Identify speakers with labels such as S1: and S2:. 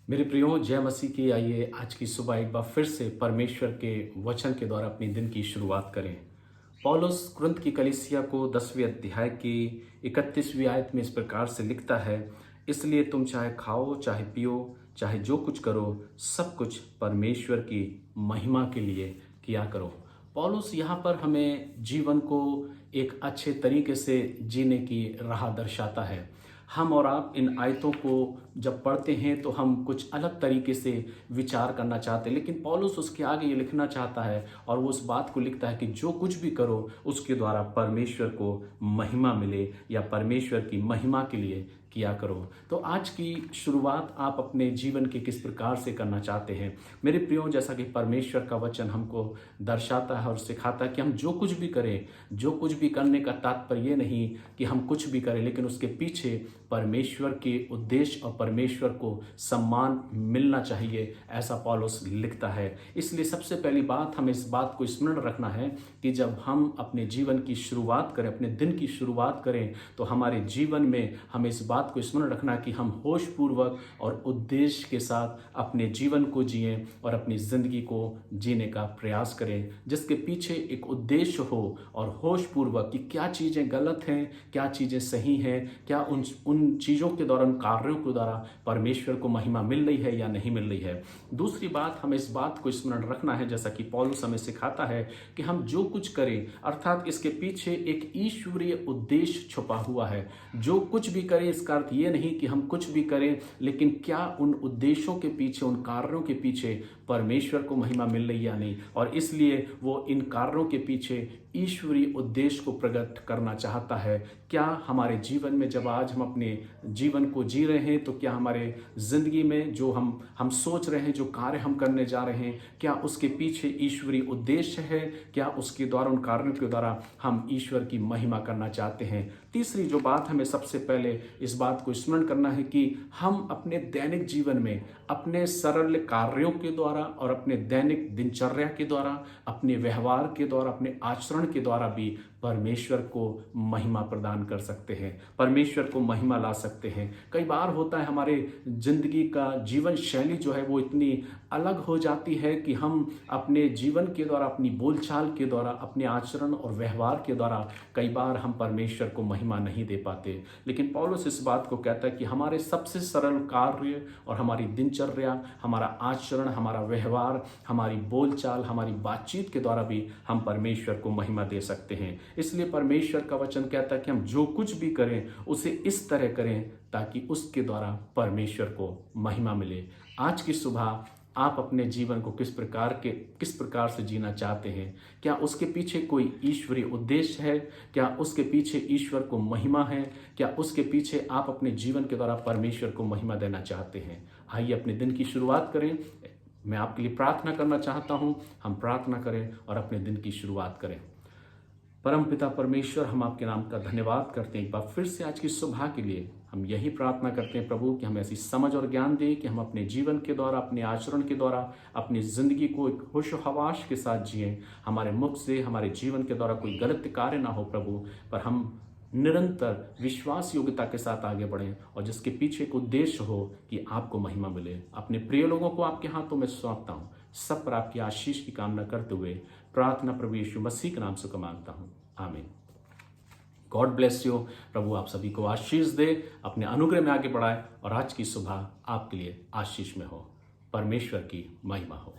S1: मेरे प्रियो, जय मसीह की। आइए आज की सुबह एक बार फिर से परमेश्वर के वचन के द्वारा अपनी दिन की शुरुआत करें। पौलुस कुरिन्थ की कलीसिया को 10वें अध्याय की 31वीं आयत में इस प्रकार से लिखता है, इसलिए तुम चाहे खाओ चाहे पियो चाहे जो कुछ करो, सब कुछ परमेश्वर की महिमा के लिए किया करो। पौलुस यहाँ पर हमें जीवन को एक अच्छे तरीके से जीने की राह दर्शाता है। हम और आप इन आयतों को जब पढ़ते हैं तो हम कुछ अलग तरीके से विचार करना चाहते हैं, लेकिन पौलुस उसके आगे ये लिखना चाहता है और वो उस बात को लिखता है कि जो कुछ भी करो उसके द्वारा परमेश्वर को महिमा मिले या परमेश्वर की महिमा के लिए किया करो। तो आज की शुरुआत आप अपने जीवन के किस प्रकार से करना चाहते हैं? मेरे प्रियो, जैसा कि परमेश्वर का वचन हमको दर्शाता है और सिखाता है कि हम जो कुछ भी करें, जो कुछ भी करने का तात्पर्य ये नहीं कि हम कुछ भी करें, लेकिन उसके पीछे परमेश्वर के उद्देश्य और परमेश्वर को सम्मान मिलना चाहिए, ऐसा पौलुस लिखता है। इसलिए सबसे पहली बात हमें इस बात को स्मरण रखना है कि जब हम अपने जीवन की शुरुआत करें, अपने दिन की शुरुआत करें, तो हमारे जीवन में हमें इस बात को स्मरण रखना कि हम होशपूर्वक और उद्देश्य के साथ अपने जीवन को जिएं और अपनी ज़िंदगी को जीने का प्रयास करें, जिसके पीछे एक उद्देश्य हो और होशपूर्वक कि क्या चीज़ें गलत हैं, क्या चीज़ें सही हैं, क्या उन चीज़ों के द्वारा, उन कार्यों के द्वारा परमेश्वर को महिमा मिल रही है या नहीं मिल रही है। दूसरी बात, हमें इस बात को स्मरण रखना है, जैसा कि पौलुस हमें सिखाता है कि हम जो कुछ करें, अर्थात इसके पीछे एक ईश्वरीय उद्देश्य छुपा हुआ है। जो कुछ भी करें, इसका अर्थ ये नहीं कि हम कुछ भी करें, लेकिन क्या उन उद्देश्यों के पीछे, उन कार्यों के पीछे परमेश्वर को महिमा मिल रही या नहीं, और इसलिए वो इन कार्यों के पीछे ईश्वरीय उद्देश्य को प्रकट करना चाहता है। क्या हमारे जीवन में जब आज हम अपने जीवन को जी रहे हैं, तो क्या हमारे ज़िंदगी में जो हम सोच रहे हैं, जो कार्य हम करने जा रहे हैं, क्या उसके पीछे ईश्वरीय उद्देश्य है? क्या उसके द्वारा, उन कार्यों के द्वारा हम ईश्वर की महिमा करना चाहते हैं? तीसरी जो बात हमें सबसे पहले इस बात को स्मरण करना है कि हम अपने दैनिक जीवन में अपने सरल कार्यों के द्वारा और अपने दैनिक दिनचर्या के द्वारा, अपने व्यवहार के द्वारा, अपने आचरण के द्वारा भी परमेश्वर को महिमा प्रदान कर सकते हैं, परमेश्वर को महिमा ला सकते हैं। कई बार होता है हमारे जिंदगी का जीवन शैली जो है वो इतनी अलग हो जाती है कि हम अपने जीवन के द्वारा, अपनी बोलचाल के द्वारा, अपने आचरण और व्यवहार के द्वारा कई बार हम परमेश्वर को महिमा नहीं दे पाते। लेकिन पौलुस इस बात को कहता है कि हमारे सबसे सरल कार्य और हमारी दिनचर्या, हमारा आचरण, हमारा व्यवहार, हमारी बोलचाल, हमारी बातचीत के द्वारा भी हम परमेश्वर को महिमा दे सकते हैं। इसलिए परमेश्वर का वचन कहता है कि हम जो कुछ भी करें उसे इस तरह करें ताकि उसके द्वारा परमेश्वर को महिमा मिले। आज की सुबह आप अपने जीवन को किस प्रकार से जीना चाहते हैं? क्या उसके पीछे कोई ईश्वरीय उद्देश्य है? क्या उसके पीछे ईश्वर को महिमा है? क्या उसके पीछे आप अपने जीवन के द्वारा परमेश्वर को महिमा देना चाहते हैं? आइए अपने दिन की शुरुआत करें। मैं आपके लिए प्रार्थना करना चाहता हूं। हम प्रार्थना करें और अपने दिन की शुरुआत करें। परमपिता परमेश्वर, हम आपके नाम का धन्यवाद करते हैं एक बार फिर से आज की सुबह के लिए। हम यही प्रार्थना करते हैं प्रभु कि हमें ऐसी समझ और ज्ञान दे कि हम अपने जीवन के द्वारा, अपने आचरण के द्वारा अपनी ज़िंदगी को एक होश हवास के साथ जिएं। हमारे मुख से, हमारे जीवन के द्वारा कोई गलत कार्य ना हो प्रभु, पर हम निरंतर विश्वास योग्यता के साथ आगे बढ़ें और जिसके पीछे एक उद्देश्य हो कि आपको महिमा मिले। अपने प्रिय लोगों को आपके हाथों में सौंपता हूँ, सब पर आपकी आशीष की कामना करते हुए प्रार्थना प्रभु यीशु मसीह के नाम से मांगता हूँ, आमीन। God bless you. प्रभु आप सभी को आशीष दे, अपने अनुग्रह में आगे बढ़ाए और आज की सुबह आपके लिए आशीष में हो। परमेश्वर की महिमा हो।